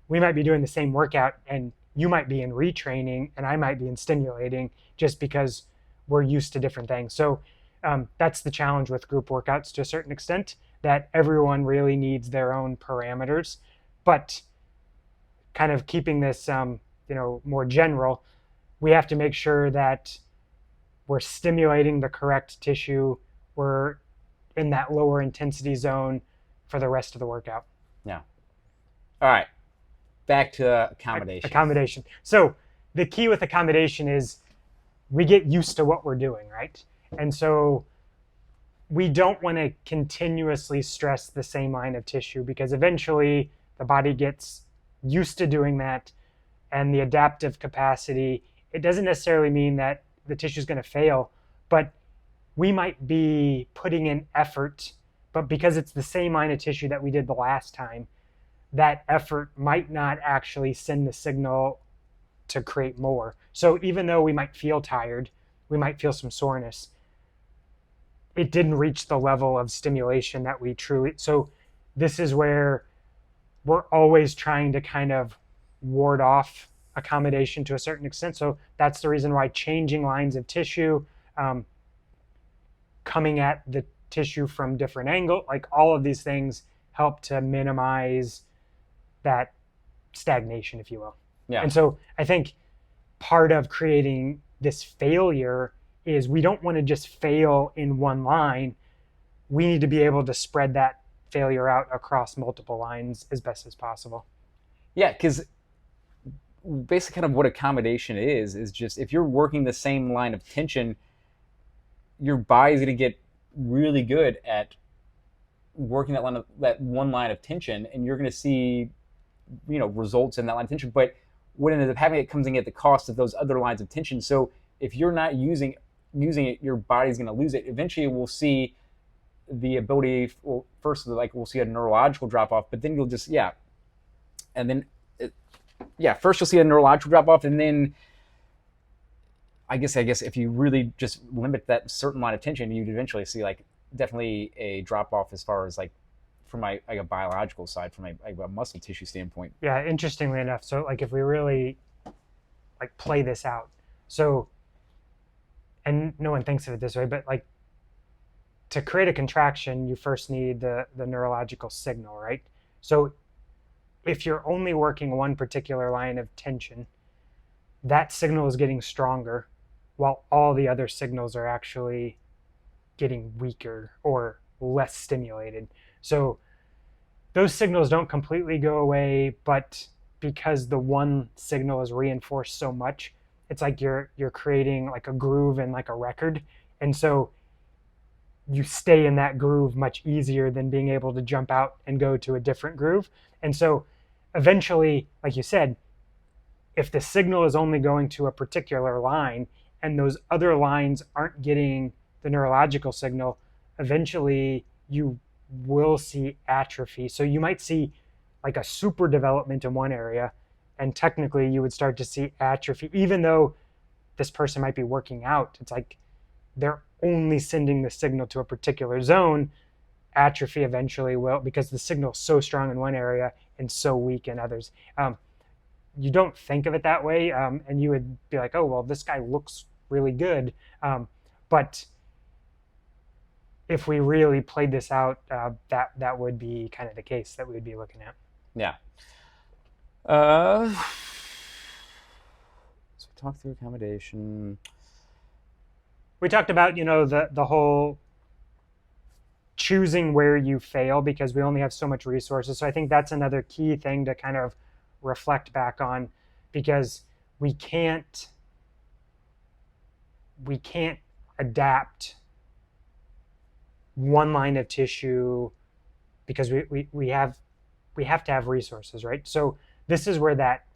we might be doing the same workout and you might be in retraining and I might be in stimulating just because we're used to different things. So that's the challenge with group workouts to a certain extent, that everyone really needs their own parameters. But kind of keeping this more general, we have to make sure that we're stimulating the correct tissue, we're in that lower intensity zone for the rest of the workout. Yeah. All right. Back to accommodation. Accommodation. So the key with accommodation is we get used to what we're doing, right? And so we don't want to continuously stress the same line of tissue because eventually the body gets used to doing that, and the adaptive capacity, it doesn't necessarily mean that the tissue is going to fail, but we might be putting in effort, but because it's the same line of tissue that we did the last time, that effort might not actually send the signal to create more. So even though we might feel tired, we might feel some soreness, it didn't reach the level of stimulation that we truly. So this is where we're always trying to kind of ward off accommodation to a certain extent. So that's the reason why changing lines of tissue, coming at the tissue from different angles, like all of these things help to minimize that stagnation, if you will. Yeah. And so I think part of creating this failure is we don't want to just fail in one line. We need to be able to spread that failure out across multiple lines as best as possible. Yeah, because basically kind of what accommodation is just if you're working the same line of tension, your body's going to get really good at working that one line of tension, and you're going to see results in that line of tension. But what ends up happening, it comes in at the cost of those other lines of tension. So if you're not using it, your body's going to lose it. Eventually we'll see the ability, well, first we'll see a neurological drop off, but then you'll just and then first you'll see a neurological drop off, and then I guess if you really just limit that certain line of tension, you'd eventually see definitely a drop off as far as from a biological side, from a muscle tissue standpoint. Yeah, interestingly enough, so if we really play this out, so, and no one thinks of it this way, but to create a contraction, you first need the neurological signal, right? So if you're only working one particular line of tension, that signal is getting stronger while all the other signals are actually getting weaker or less stimulated. So those signals don't completely go away, but because the one signal is reinforced so much, it's like you're creating like a groove in like a record, and so you stay in that groove much easier than being able to jump out and go to a different groove. And so eventually, like you said, if the signal is only going to a particular line and those other lines aren't getting the neurological signal, eventually you will see atrophy. So you might see like a super development in one area, and technically you would start to see atrophy, even though this person might be working out. It's like they're only sending the signal to a particular zone. Atrophy eventually will, because the signal is so strong in one area and so weak in others. You don't think of it that way, and you would be like, oh, well, this guy looks really good. But if we really played this out, that would be kind of the case that we would be looking at. Yeah. So we talked through accommodation. We talked about, the whole choosing where you fail because we only have so much resources. So I think that's another key thing to kind of reflect back on, because we can't adapt one line of tissue because we have to have resources, right? So this is where that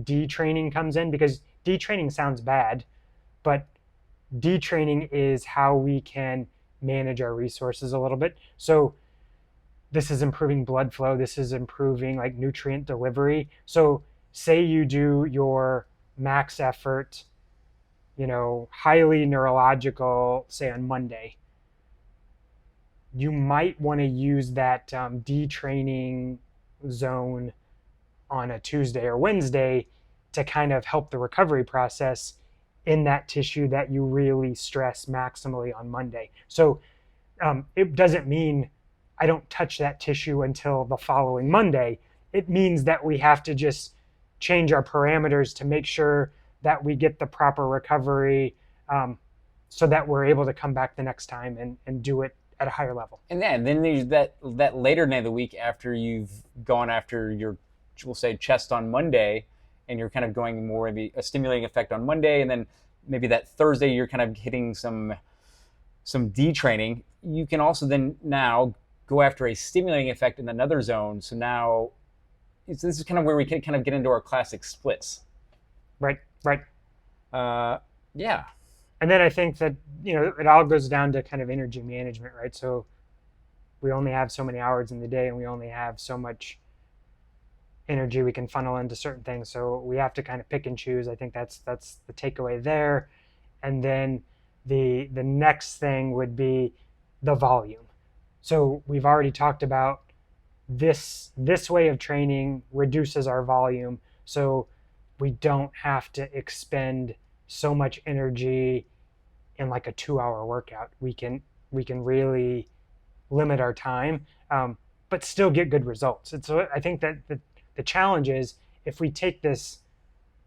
detraining comes in, because detraining sounds bad, but detraining is how we can manage our resources a little bit. So this is improving blood flow. This is improving like nutrient delivery. So say you do your max effort, highly neurological, say on Monday. You might want to use that detraining zone on a Tuesday or Wednesday to kind of help the recovery process in that tissue that you really stress maximally on Monday. So it doesn't mean I don't touch that tissue until the following Monday. It means that we have to just change our parameters to make sure that we get the proper recovery, so that we're able to come back the next time and do it at a higher level. And then there's that later night of the week after you've gone after your, we'll say, chest on Monday, and you're kind of going more maybe a stimulating effect on Monday, and then maybe that Thursday you're kind of hitting some detraining. You can also then now go after a stimulating effect in another zone. So now this is kind of where we can kind of get into our classic splits. Right. Yeah. And then I think that, it all goes down to kind of energy management, right? So we only have so many hours in the day, and we only have so much energy we can funnel into certain things. So we have to kind of pick and choose. I think that's the takeaway there. And then the next thing would be the volume. So we've already talked about this way of training reduces our volume, so we don't have to expend so much energy in like a 2-hour workout. We can really limit our time, but still get good results. And so I think that the challenge is, if we take this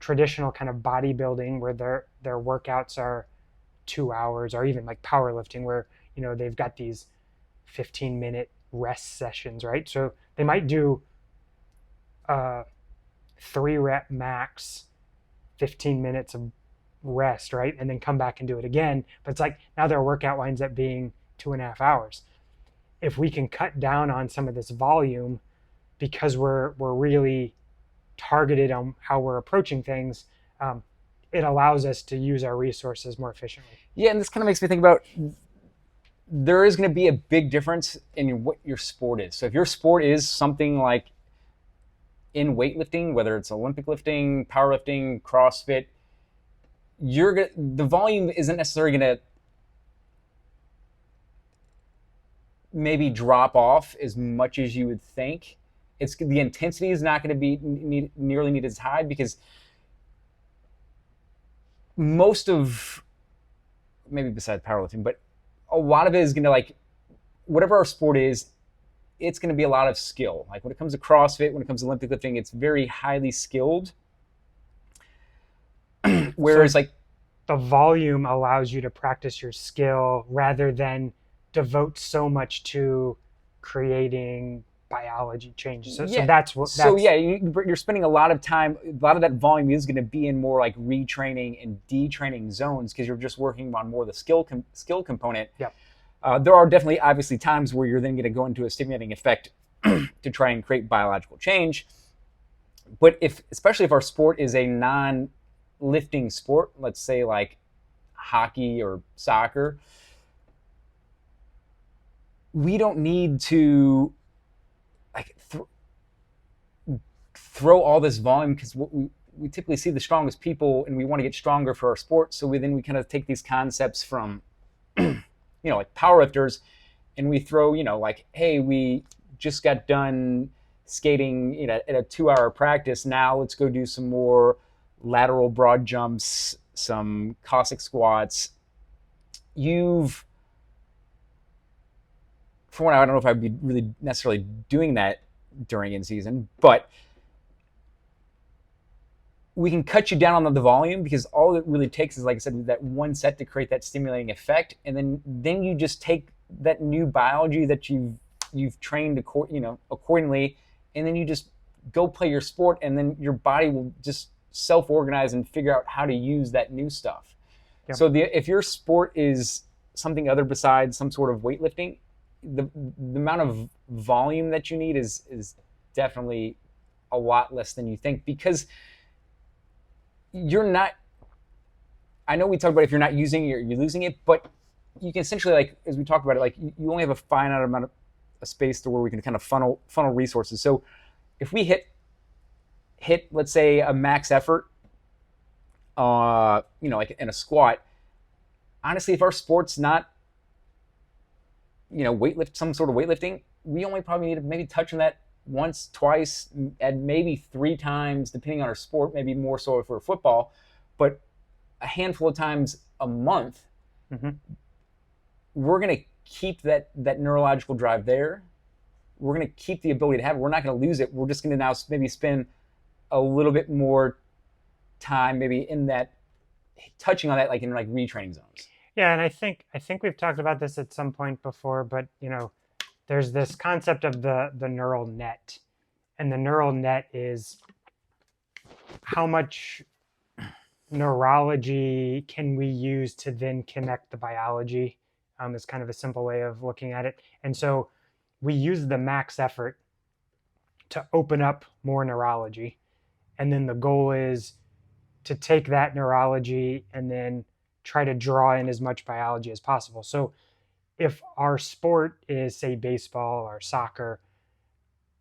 traditional kind of bodybuilding where their workouts are 2 hours, or even like powerlifting where they've got these 15-minute rest sessions, right? So they might do 3-rep max, 15 minutes of rest, right? And then come back and do it again. But it's like now their workout winds up being 2.5 hours. If we can cut down on some of this volume because we're really targeted on how we're approaching things, it allows us to use our resources more efficiently. Yeah, and this kind of makes me think about, there is going to be a big difference in what your sport is. So if your sport is something like in weightlifting, whether it's Olympic lifting, powerlifting, CrossFit, the volume isn't necessarily going to maybe drop off as much as you would think. The intensity is not going to be nearly as high, because most of, maybe besides powerlifting, but a lot of it is going to, like, whatever our sport is, it's going to be a lot of skill. Like when it comes to CrossFit, when it comes to Olympic lifting, it's very highly skilled. Whereas So the volume allows you to practice your skill rather than devote so much to creating biology changes. So Yeah. that's what So that's yeah, you're spending a lot of time. A lot of that volume is going to be in more like retraining and detraining zones because you're just working on more of the skill component. yeah. There are definitely obviously times where you're then going to go into a stimulating effect to try and create biological change. But especially if our sport is a non-lifting sport, let's say like hockey or soccer, we don't need to like throw all this volume because we typically see the strongest people and we want to get stronger for our sport. So we kind of take these concepts from, like powerlifters and we throw, like, hey, we just got done skating, at a 2-hour practice. Now let's go do some more lateral broad jumps, some Cossack squats. For one, I don't know if I'd be really necessarily doing that during in season, but we can cut you down on the volume because all it really takes is, like I said, that one set to create that stimulating effect, and then you just take that new biology that you've trained accordingly, and then you just go play your sport, and then your body will just self-organize and figure out how to use that new stuff. Yep. So if your sport is something other besides some sort of weightlifting, the amount of volume that you need is definitely a lot less than you think because you're not. I know we talk about if you're not using it, you're losing it, but you can essentially, like as we talked about it, like you only have a finite amount of space to where we can kind of funnel resources. So if we hit let's say a max effort, like in a squat, honestly, if our sport's not some sort of weightlifting, we only probably need to maybe touch on that once, twice, and maybe 3 times, depending on our sport, maybe more so for football, but a handful of times a month, we're going to keep that neurological drive there. We're going to keep the ability to have it. We're not going to lose it. We're just going to now maybe spend a little bit more time maybe in that, touching on that, like in like retraining zones. Yeah, and I think we've talked about this at some point before, but there's this concept of the neural net, and the neural net is how much neurology can we use to then connect the biology. Is kind of a simple way of looking at it, and so we use the max effort to open up more neurology, and then the goal is to take that neurology and then try to draw in as much biology as possible. So if our sport is, say, baseball or soccer,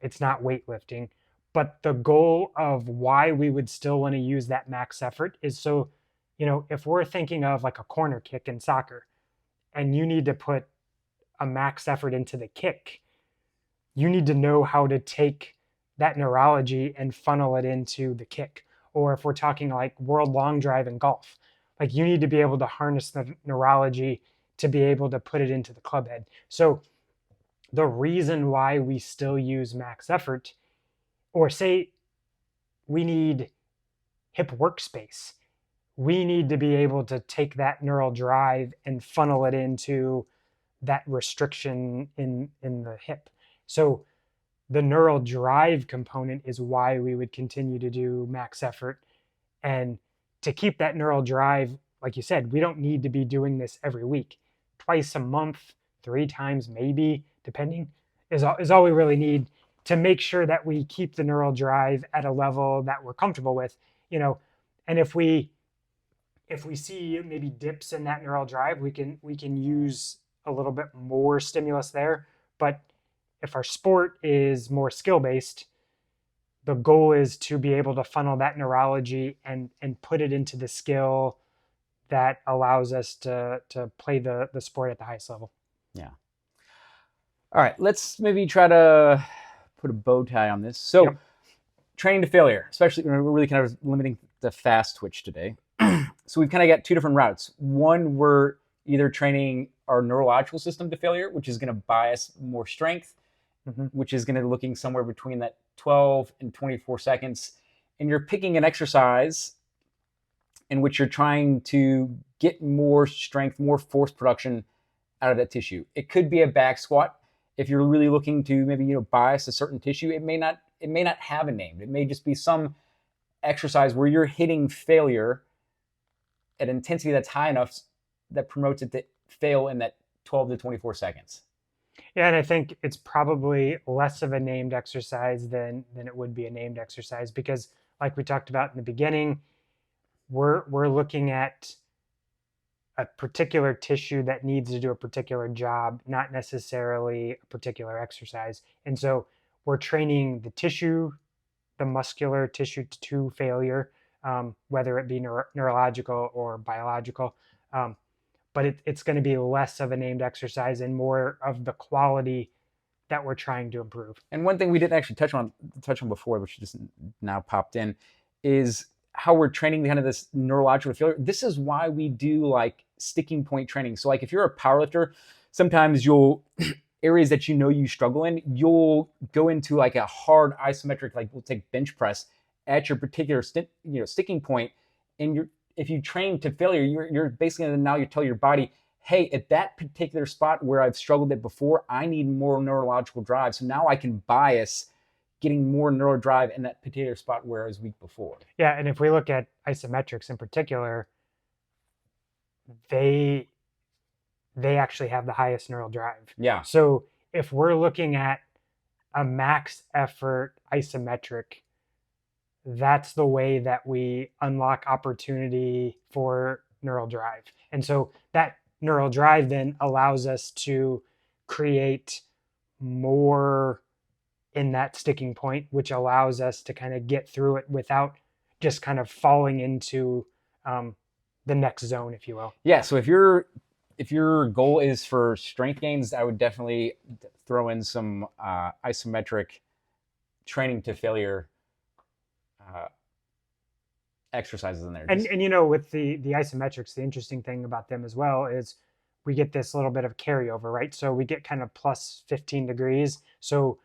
it's not weightlifting, but the goal of why we would still want to use that max effort is so, if we're thinking of like a corner kick in soccer and you need to put a max effort into the kick, you need to know how to take that neurology and funnel it into the kick. Or if we're talking like world long drive in golf, like you need to be able to harness the neurology to be able to put it into the club head. So the reason why we still use max effort, or say we need hip workspace, we need to be able to take that neural drive and funnel it into that restriction in the hip. So the neural drive component is why we would continue to do max effort. And to keep that neural drive, like you said, we don't need to be doing this every week. Twice a month, 3 times maybe, depending, is all we really need to make sure that we keep the neural drive at a level that we're comfortable with. And if we see maybe dips in that neural drive, we can use a little bit more stimulus there. But if our sport is more skill based, the goal is to be able to funnel that neurology and put it into the skill that allows us to play the sport at the highest level. Yeah. All right, let's maybe try to put a bow tie on this. So, training to failure, especially we're really kind of limiting the fast twitch today. So we've kind of got 2 different routes. One, we're either training our neurological system to failure, which is going to buy us more strength, which is going to be looking somewhere between that 12 and 24 seconds. And you're picking an exercise in which you're trying to get more strength, more force production out of that tissue. It could be a back squat. If you're really looking to maybe bias a certain tissue, it may not have a name. It may just be some exercise where you're hitting failure at intensity that's high enough that promotes it to fail in that 12 to 24 seconds. Yeah, and I think it's probably less of a named exercise than it would be a named exercise because, like we talked about in the beginning, we're looking at a particular tissue that needs to do a particular job, not necessarily a particular exercise. And so we're training the tissue, the muscular tissue to failure, whether it be neurological or biological. But it's going to be less of a named exercise and more of the quality that we're trying to improve. And one thing we didn't actually touch on before, which just now popped in, is how we're training kind of this neurological failure. This is why we do like sticking point training. So like if you're a powerlifter, sometimes you'll areas that you struggle in, you'll go into like a hard isometric, like we'll take bench press at your particular sticking point, and if you train to failure, you're basically now you tell your body, hey, at that particular spot where I've struggled at before, I need more neurological drive. So now I can bias getting more neural drive in that particular spot where I was weak before. Yeah, and if we look at isometrics in particular, they actually have the highest neural drive. Yeah. So if we're looking at a max effort isometric, that's the way that we unlock opportunity for neural drive. And so that neural drive then allows us to create more in that sticking point, which allows us to kind of get through it without just kind of falling into the next zone, if you will. Yeah. So if your goal is for strength gains, I would definitely throw in some isometric training to failure exercises in there. And with the isometrics, the interesting thing about them as well is we get this little bit of carryover, right? So we get kind of plus 15 degrees. So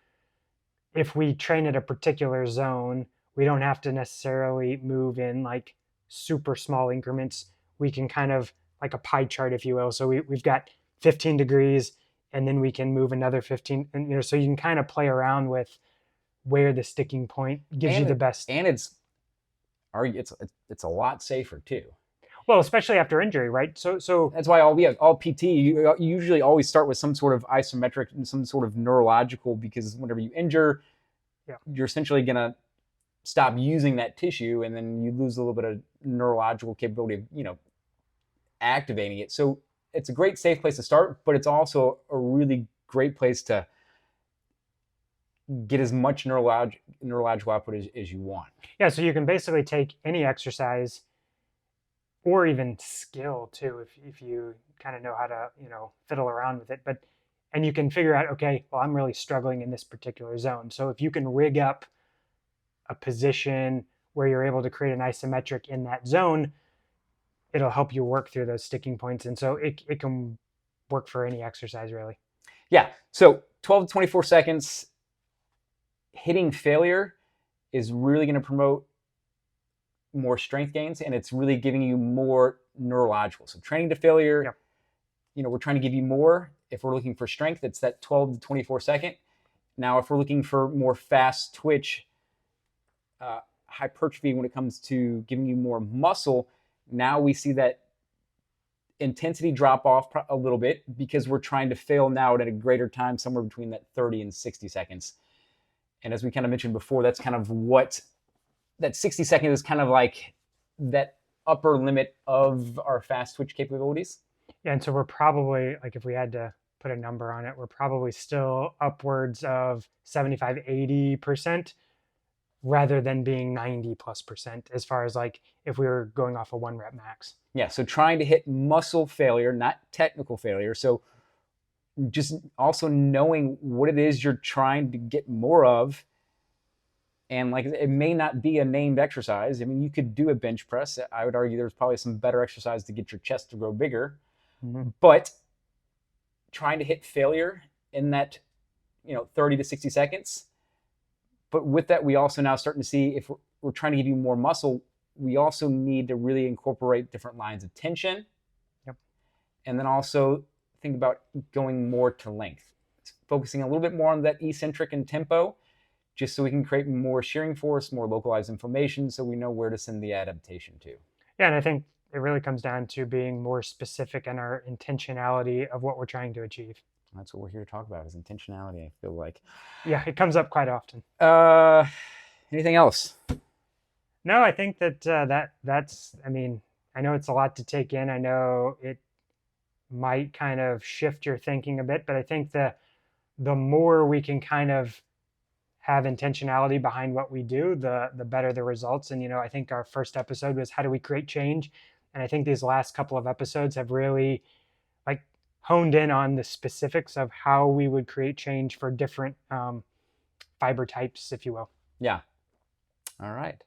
if we train at a particular zone, we don't have to necessarily move in like super small increments. We can kind of like a pie chart, if you will. So we've got 15 degrees and then we can move another 15. And, so you can kind of play around with where the sticking point gives you the best. And it's a lot safer too. Well, especially after injury, right? So that's why all PT, you usually always start with some sort of isometric and some sort of neurological, because whenever you injure, you're essentially going to stop using that tissue, and then you lose a little bit of neurological capability of, activating it. So it's a great safe place to start, but it's also a really great place to get as much neurological output as you want. Yeah, so you can basically take any exercise or even skill too, if you kind of know how to, fiddle around with it. And you can figure out, okay, well, I'm really struggling in this particular zone. So if you can rig up a position where you're able to create an isometric in that zone, it'll help you work through those sticking points. And so it can work for any exercise, really. Yeah. So 12 to 24 seconds, hitting failure is really going to promote more strength gains, and it's really giving you more neurological. So training to failure, we're trying to give you more. If we're looking for strength, it's that 12 to 24 second. Now, if we're looking for more fast twitch, hypertrophy when it comes to giving you more muscle, now we see that intensity drop off a little bit because we're trying to fail now at a greater time, somewhere between that 30 and 60 seconds. And as we kind of mentioned before, that's kind of what that 60 seconds is, kind of like that upper limit of our fast twitch capabilities. Yeah, and so we're probably, like, if we had to put a number on it, we're probably still upwards of 75, 80% rather than being 90+% as far as like if we were going off a 1 rep max. Yeah, so trying to hit muscle failure, not technical failure. So just also knowing what it is you're trying to get more of. And like, it may not be a named exercise. I mean, you could do a bench press. I would argue there's probably some better exercise to get your chest to grow bigger. Mm-hmm. But trying to hit failure in that, 30 to 60 seconds. But with that, we also now starting to see, if we're trying to give you more muscle, we also need to really incorporate different lines of tension. Yep. And then also think about going more to length. focusing a little bit more on that eccentric and tempo, just so we can create more shearing force, more localized inflammation, so we know where to send the adaptation to. Yeah, and I think it really comes down to being more specific in our intentionality of what we're trying to achieve. That's what we're here to talk about, is intentionality, I feel like. Yeah, it comes up quite often. Anything else? No, I think that that's. I mean, I know it's a lot to take in. I know it might kind of shift your thinking a bit, but I think the more we can kind of have intentionality behind what we do, the better the results. And I think our first episode was how do we create change, and I think these last couple of episodes have really like honed in on the specifics of how we would create change for different fiber types, if you will. Yeah. All right.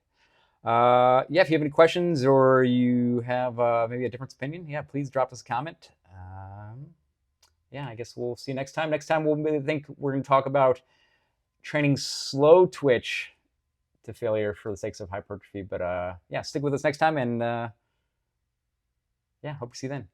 Yeah, if you have any questions or you have maybe a different opinion, yeah, please drop us a comment. Yeah, I guess we'll see you next time. Next time we're going to talk about training slow twitch to failure for the sakes of hypertrophy. But yeah, stick with us next time, and yeah, hope to see you then.